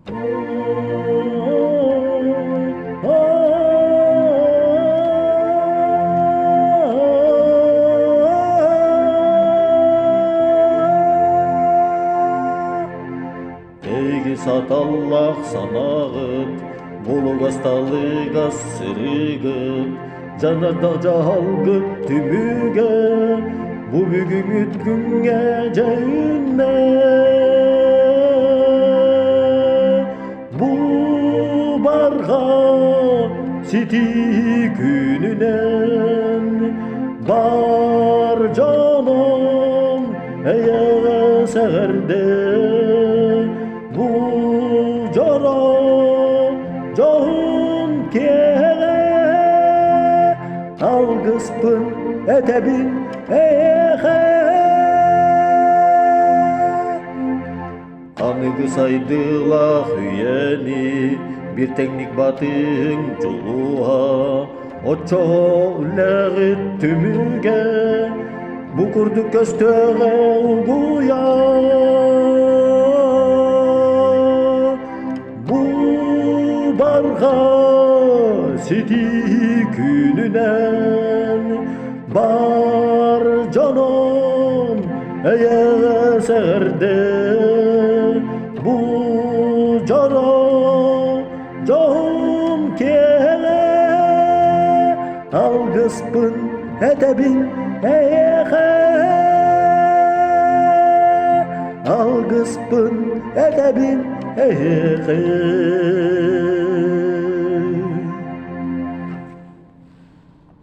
Egi satalлах санағыт, болуг асталык сырыгыт, жанарда жалгыт түбүгө, бу бүгүн үткүнгө жайына. Бу барга сити күнүнөн бар жаным эйе сэгерде. Bu jara johun kere algıspın etebin ehe Anıgı saydıla hüyeni bir teknik batın çoluğa Oço üleğit tümüge bu kurdu köstöğe uguya Barga siti gününen bar canım eğer serde bu cara canım kere algıspın edebin eğer algıspın edebin eğer